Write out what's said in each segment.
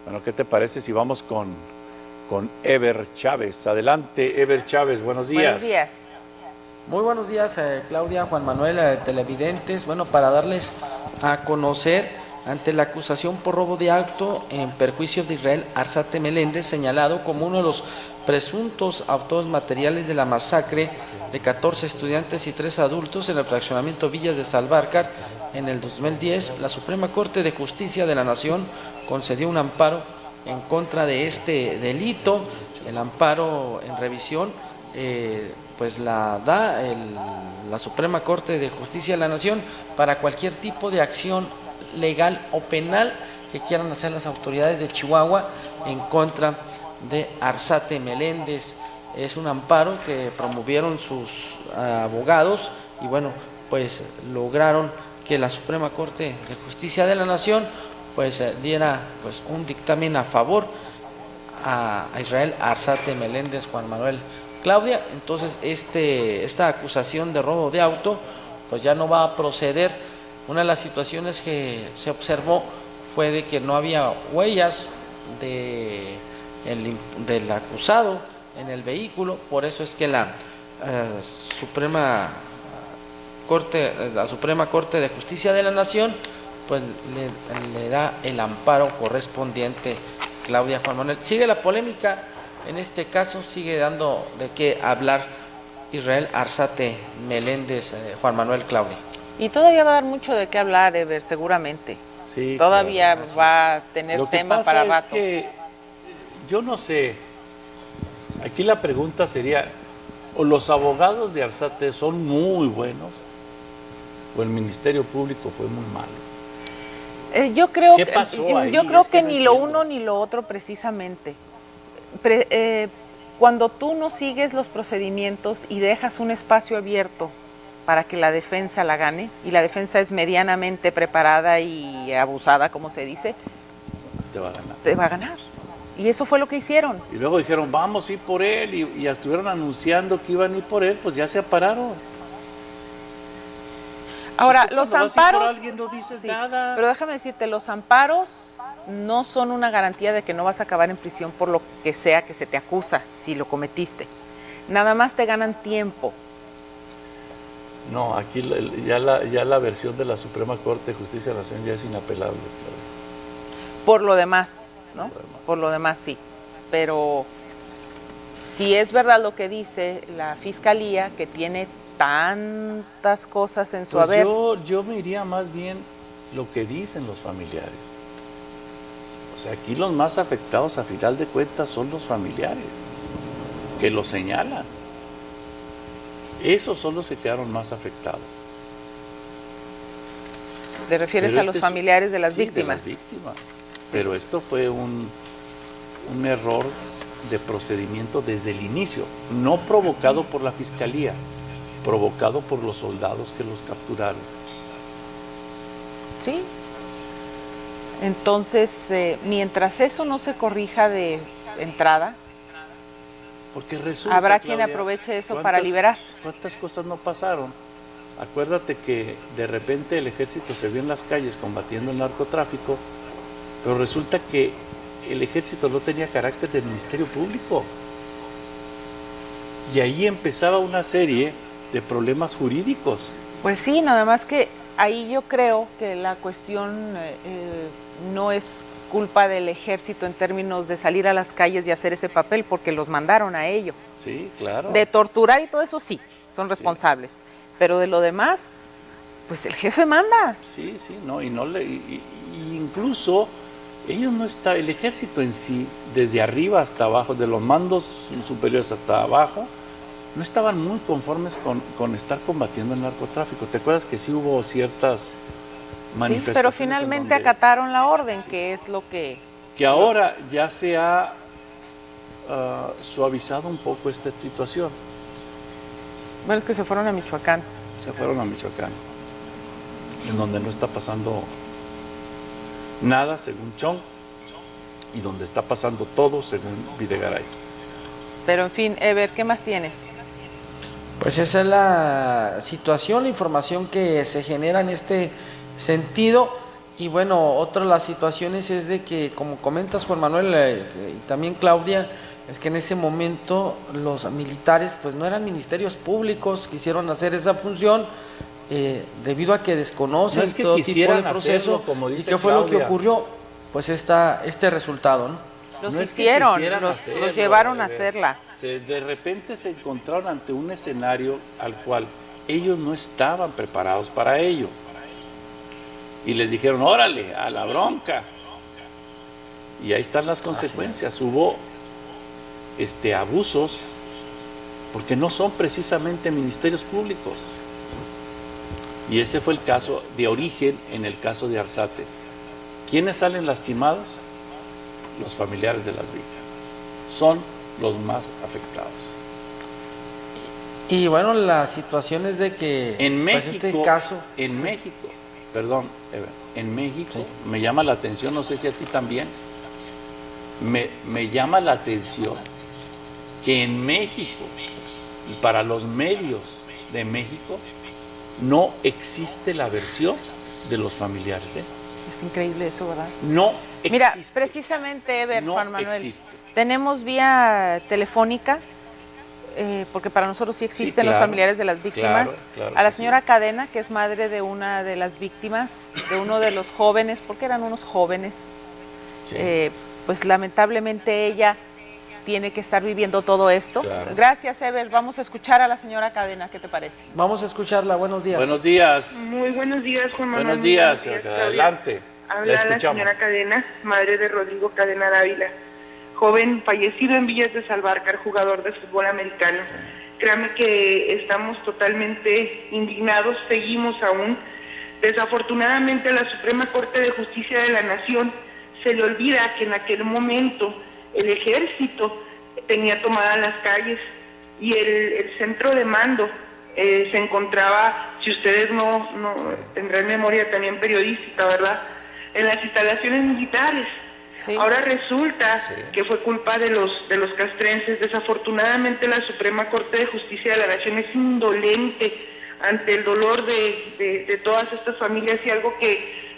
Bueno, ¿qué te parece si vamos con Ever Chávez? Adelante, Ever Chávez, buenos días. Buenos días. Muy buenos días, Claudia, Juan Manuel, televidentes. Bueno, para darles a conocer ante la acusación por robo de auto en perjuicio de Israel Arzate Meléndez, señalado como uno de los presuntos autores materiales de la masacre de 14 estudiantes y 3 adultos en el fraccionamiento Villas de Salvarcar en el 2010, la Suprema Corte de Justicia de la Nación concedió un amparo en contra de este delito. El amparo en revisión pues la da la Suprema Corte de Justicia de la Nación para cualquier tipo de acción legal o penal que quieran hacer las autoridades de Chihuahua en contra de Arzate Meléndez. Es un amparo que promovieron sus abogados y bueno, pues lograron que la Suprema Corte de Justicia de la Nación pues diera pues un dictamen a favor a Israel Arzate Meléndez, Juan Manuel, Claudia. Entonces esta acusación de robo de auto pues ya no va a proceder. Una de las situaciones que se observó fue de que no había huellas del acusado en el vehículo, por eso es que la Suprema Corte de Justicia de la Nación pues le da el amparo correspondiente. Claudia, Juan Manuel, sigue la polémica, en este caso sigue dando de qué hablar Israel Arzate Meléndez, Juan Manuel, Claudia. Y todavía va a dar mucho de qué hablar, Ever, seguramente. Sí, todavía claro, va a tener tema para rato. Lo que pasa es que yo no sé, aquí la pregunta sería, o los abogados de Arzate son muy buenos, o el Ministerio Público fue muy malo. Yo creo, ¿Qué pasó ahí? yo creo Es que no ni entiendo. lo uno ni lo otro precisamente. Cuando tú no sigues los procedimientos y dejas un espacio abierto para que la defensa la gane, y la defensa es medianamente preparada y abusada, como se dice, Te va a ganar. te va a ganar. Y eso fue lo que hicieron. Y luego dijeron, vamos a ir por él, y ya estuvieron anunciando que iban a ir por él, pues ya se pararon. Ahora, Tú los cuando vas a ir amparos, por alguien no dices nada. pero déjame decirte, los amparos no son una garantía de que no vas a acabar en prisión por lo que sea que se te acusa si lo cometiste. Nada más te ganan tiempo. No, aquí ya la versión de la Suprema Corte de Justicia de la Nación ya es inapelable. Claro. Por lo demás, ¿no? Por lo demás sí. Pero si es verdad lo que dice la Fiscalía, que tiene tantas cosas en su Pues haber. yo me iría más bien lo que dicen los familiares. O sea, aquí los más afectados a final de cuentas son los familiares, que lo señalan. Esos son los que quedaron más afectados. ¿Te refieres Pero a los familiares de las víctimas? De las víctimas. Pero esto fue un error de procedimiento desde el inicio, no provocado por la Fiscalía, provocado por los soldados que los capturaron. Sí. Entonces, mientras eso no se corrija de entrada, porque resulta, habrá quien Claudia, aproveche eso para liberar. ¿Cuántas cosas no pasaron? Acuérdate que de repente el ejército se vio en las calles combatiendo el narcotráfico, pero resulta que el ejército no tenía carácter de Ministerio Público. Y ahí empezaba una serie de problemas jurídicos. Pues sí, nada más que ahí yo creo que la cuestión no es culpa del ejército en términos de salir a las calles y hacer ese papel, porque los mandaron a ello. Sí, claro. De torturar y todo eso sí, son responsables. Pero de lo demás, pues el jefe manda. Sí, sí, no, y incluso ellos no está, el ejército en sí, desde arriba hasta abajo, de los mandos superiores hasta abajo, no estaban muy conformes con estar combatiendo el narcotráfico. ¿Te acuerdas que sí hubo ciertas manifestaciones? Sí, pero finalmente acataron la orden, sí, que es lo que... Que ahora ya se ha suavizado un poco esta situación. Bueno, es que se fueron a Michoacán. Se fueron a Michoacán, en donde no está pasando nada, según Chong, y donde está pasando todo, según Videgaray. Pero en fin, Ever, ¿qué más tienes? Pues esa es la situación, la información que se genera en este sentido. Y bueno, otra de las situaciones es de que, como comentas Juan Manuel y también Claudia, es que en ese momento los militares pues no eran ministerios públicos, quisieron hacer esa función debido a que desconocen No es que todo tipo de quisieran proceso. hacerlo, como ¿Y dice qué fue lo que Claudia. ocurrió? Pues este resultado, ¿no? Los No es que hicieron, quisieran los hacerlo, llevaron a de- hacerla. de repente se encontraron ante un escenario al cual ellos no estaban preparados para ello. Y les dijeron, órale, a la bronca. Y ahí están las consecuencias. Hubo abusos, porque no son precisamente ministerios públicos. Y ese fue el caso de origen en el caso de Arzate. ¿Quiénes salen lastimados? Los familiares de las víctimas. Son los más afectados. Y bueno, la situación es de que En pues México, este caso, en México, perdón, en México Sí. me llama la atención, no sé si a ti también, me llama la atención que en México, y para los medios de México, no existe la versión de los familiares. Es increíble eso, ¿verdad? No existe. Mira, precisamente, Ever, no Juan Manuel, existe. tenemos vía telefónica, porque para nosotros sí existen los claro, familiares de las víctimas, claro a la que señora sí. Cadena, que es madre de una de las víctimas, de uno de los jóvenes, porque eran unos jóvenes, Sí. pues lamentablemente ella tiene que estar viviendo todo esto. Claro. Gracias, Ever. Vamos a escuchar a la señora Cadena, ¿qué te parece? vamos a escucharla. Buenos días. Buenos días. Muy buenos días, Juan Manuel. Buenos Muy días, Claudia. adelante. La Habla la escuchamos. señora Cadena, madre de Rodrigo Cadena Dávila, joven fallecido en Villas de Salvarcar, jugador de fútbol americano. Créame que estamos totalmente indignados, seguimos aún. Desafortunadamente a la Suprema Corte de Justicia de la Nación se le olvida que en aquel momento el ejército tenía tomadas las calles y el centro de mando se encontraba, si ustedes no tendrán memoria también periodística, ¿verdad?, en las instalaciones militares. Sí. Ahora resulta que fue culpa de los castrenses. Desafortunadamente la Suprema Corte de Justicia de la Nación es indolente ante el dolor de todas estas familias, y algo que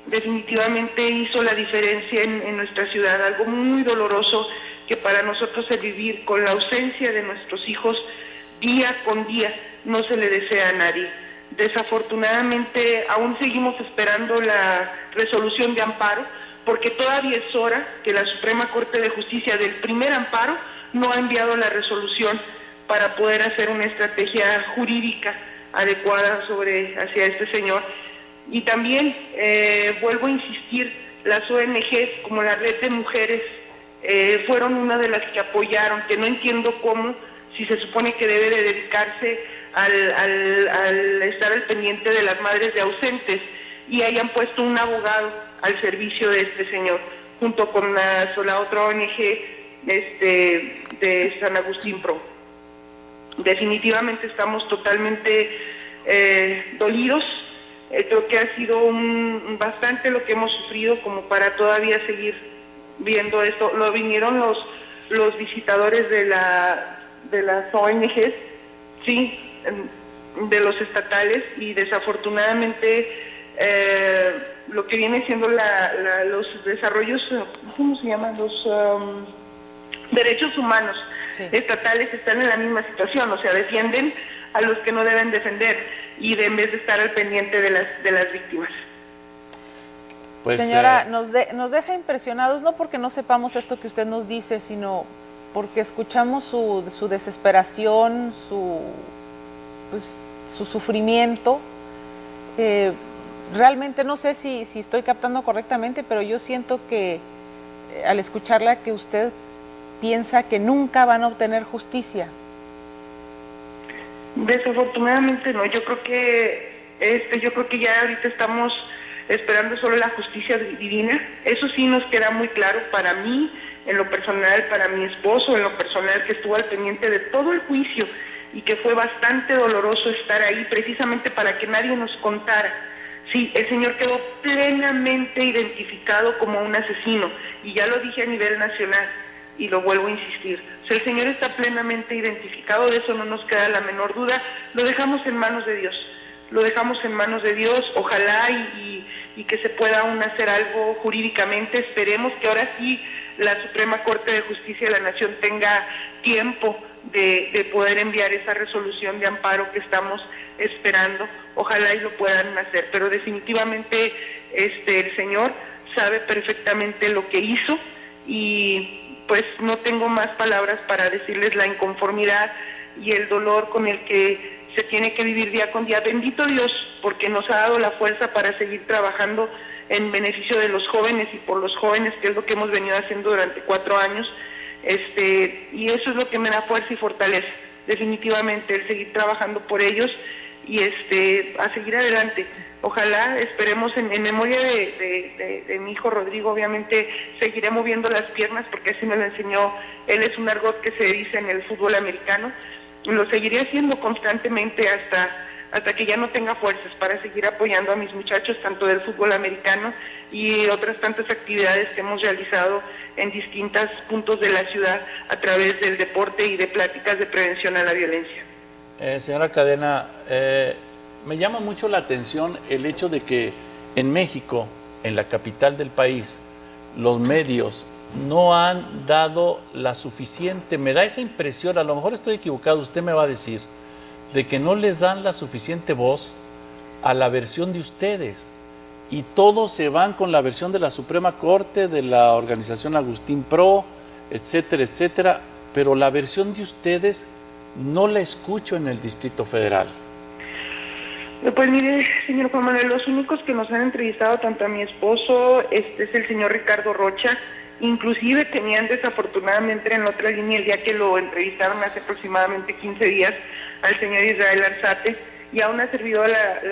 definitivamente hizo la diferencia en nuestra ciudad, algo muy doloroso que para nosotros el vivir con la ausencia de nuestros hijos día con día no se le desea a nadie. Desafortunadamente aún seguimos esperando la resolución de amparo, porque todavía es hora que la Suprema Corte de Justicia del primer amparo no ha enviado la resolución para poder hacer una estrategia jurídica adecuada hacia este señor. Y también vuelvo a insistir, las ONG como la Red de Mujeres fueron una de las que apoyaron, que no entiendo cómo, si se supone que debe de dedicarse al estar al pendiente de las madres de ausentes, y hayan puesto un abogado al servicio de este señor, junto con la otra ONG de San Agustín Pro. Definitivamente estamos totalmente dolidos. Creo que ha sido bastante lo que hemos sufrido como para todavía seguir viendo esto. Lo vinieron los visitadores de las ONGs, sí, de los estatales, y desafortunadamente lo que viene siendo los desarrollos, ¿cómo se llaman? Los derechos humanos estatales están en la misma situación, o sea, defienden a los que no deben defender, y en vez de estar al pendiente de las víctimas. Pues, señora, nos deja impresionados, no porque no sepamos esto que usted nos dice, sino porque escuchamos su desesperación, su sufrimiento. Realmente no sé si estoy captando correctamente, pero yo siento que al escucharla que usted piensa que nunca van a obtener justicia. Desafortunadamente no, yo creo que ya ahorita estamos esperando solo la justicia divina. Eso sí nos queda muy claro para mí, en lo personal, para mi esposo, en lo personal, que estuvo al pendiente de todo el juicio y que fue bastante doloroso estar ahí precisamente para que nadie nos contara. Sí, el señor quedó plenamente identificado como un asesino, y ya lo dije a nivel nacional y lo vuelvo a insistir. O sea, el señor está plenamente identificado, de eso no nos queda la menor duda. Lo dejamos en manos de Dios, lo dejamos en manos de Dios. Ojalá y y que se pueda aún hacer algo jurídicamente. Esperemos que ahora sí la Suprema Corte de Justicia de la Nación tenga tiempo de poder enviar esa resolución de amparo que estamos esperando. Ojalá y lo puedan hacer, pero definitivamente el señor sabe perfectamente lo que hizo y pues no tengo más palabras para decirles la inconformidad y el dolor con el que se tiene que vivir día con día. Bendito Dios, porque nos ha dado la fuerza para seguir trabajando en beneficio de los jóvenes y por los jóvenes, que es lo que hemos venido haciendo durante 4 años, y eso es lo que me da fuerza y fortaleza, definitivamente, el seguir trabajando por ellos y a seguir adelante. Ojalá, esperemos, en memoria de mi hijo Rodrigo, obviamente seguiré moviendo las piernas, porque así me lo enseñó, él es un argot que se dice en el fútbol americano, y lo seguiré haciendo constantemente hasta que ya no tenga fuerzas para seguir apoyando a mis muchachos, tanto del fútbol americano y otras tantas actividades que hemos realizado en distintos puntos de la ciudad a través del deporte y de pláticas de prevención a la violencia. Señora Cadena, me llama mucho la atención el hecho de que en México, en la capital del país, los medios no han dado la suficiente, me da esa impresión, a lo mejor estoy equivocado, usted me va a decir, de que no les dan la suficiente voz a la versión de ustedes y todos se van con la versión de la Suprema Corte, de la organización Agustín Pro, etcétera, etcétera, pero la versión de ustedes no la escucho en el Distrito Federal. Pues mire, señor Juan Manuel, los únicos que nos han entrevistado, tanto a mi esposo, es el señor Ricardo Rocha. Inclusive tenían desafortunadamente en otra línea el día que lo entrevistaron hace aproximadamente 15 días al señor Israel Arzate y a una servidora,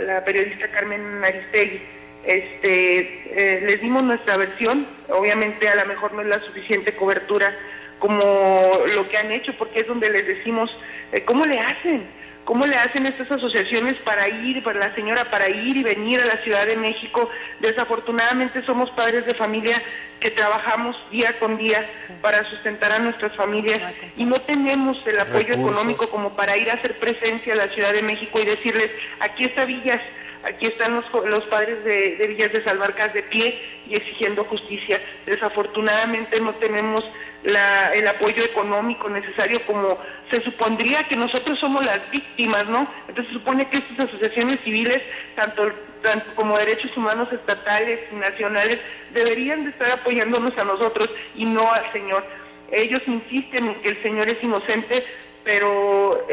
la periodista Carmen Aristegui. Les dimos nuestra versión, obviamente a lo mejor no es la suficiente cobertura como lo que han hecho, porque es donde les decimos, ¿cómo le hacen? ¿Cómo le hacen estas asociaciones para ir, para la señora, para ir y venir a la Ciudad de México? Desafortunadamente somos padres de familia que trabajamos día con día para sustentar a nuestras familias y no tenemos el apoyo económico como para ir a hacer presencia a la Ciudad de México y decirles, aquí está Villas, aquí están los padres de Villas de Salvarcas de pie y exigiendo justicia. Desafortunadamente no tenemos el apoyo económico necesario, como se supondría que nosotros somos las víctimas, ¿no? Entonces se supone que estas asociaciones civiles, tanto como derechos humanos estatales y nacionales, deberían de estar apoyándonos a nosotros y no al señor. Ellos insisten en que el señor es inocente, pero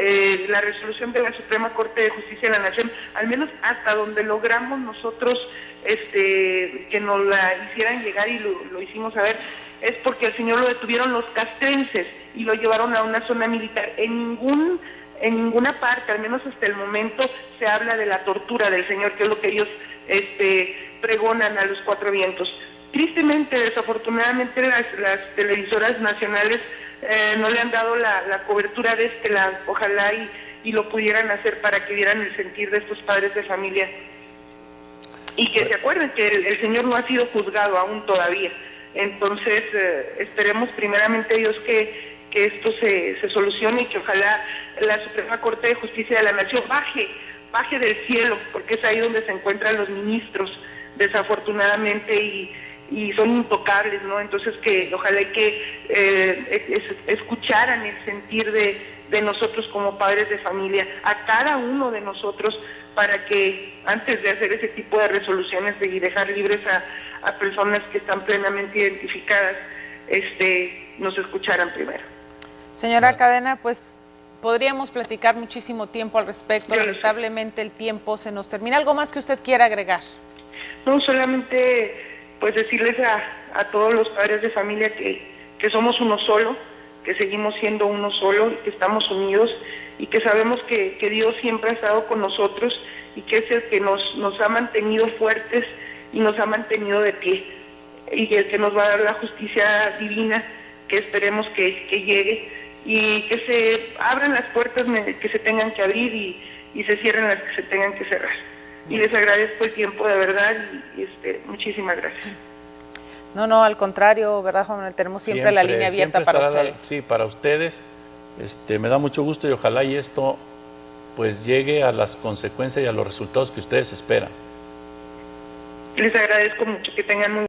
la resolución de la Suprema Corte de Justicia de la Nación, al menos hasta donde logramos nosotros que nos la hicieran llegar y lo hicimos saber, es porque al señor lo detuvieron los castrenses y lo llevaron a una zona militar. En ninguna parte, al menos hasta el momento, se habla de la tortura del señor, que es lo que ellos pregonan a los 4 vientos. Tristemente, desafortunadamente, las televisoras nacionales no le han dado la cobertura de lado. Ojalá y lo pudieran hacer para que vieran el sentir de estos padres de familia y que se acuerden que el señor no ha sido juzgado aún todavía. Entonces, esperemos primeramente Dios que esto se solucione y que ojalá la Suprema Corte de Justicia de la Nación baje del cielo, porque es ahí donde se encuentran los ministros, desafortunadamente, y son intocables, ¿no? Entonces, que ojalá que escucharan el sentir de nosotros como padres de familia, a cada uno de nosotros, para que antes de hacer ese tipo de resoluciones y dejar libres a personas que están plenamente identificadas, nos escucharan primero. Señora Cadena, pues podríamos platicar muchísimo tiempo al respecto. Lamentablemente el tiempo se nos termina. ¿Algo más que usted quiera agregar? No, solamente pues decirles a todos los padres de familia que somos uno solo, que seguimos siendo uno solo, que estamos unidos y que sabemos que Dios siempre ha estado con nosotros y que es el que nos ha mantenido fuertes y nos ha mantenido de pie, y el que nos va a dar la justicia divina que esperemos que llegue, y que se abran las puertas que se tengan que abrir y se cierren las que se tengan que cerrar. Y les agradezco el tiempo, de verdad, y muchísimas gracias. No, al contrario, ¿verdad, Juan Manuel? Tenemos siempre la línea abierta para ustedes. Sí, para ustedes. Me da mucho gusto y ojalá y esto pues llegue a las consecuencias y a los resultados que ustedes esperan. Les agradezco mucho, que tengan muy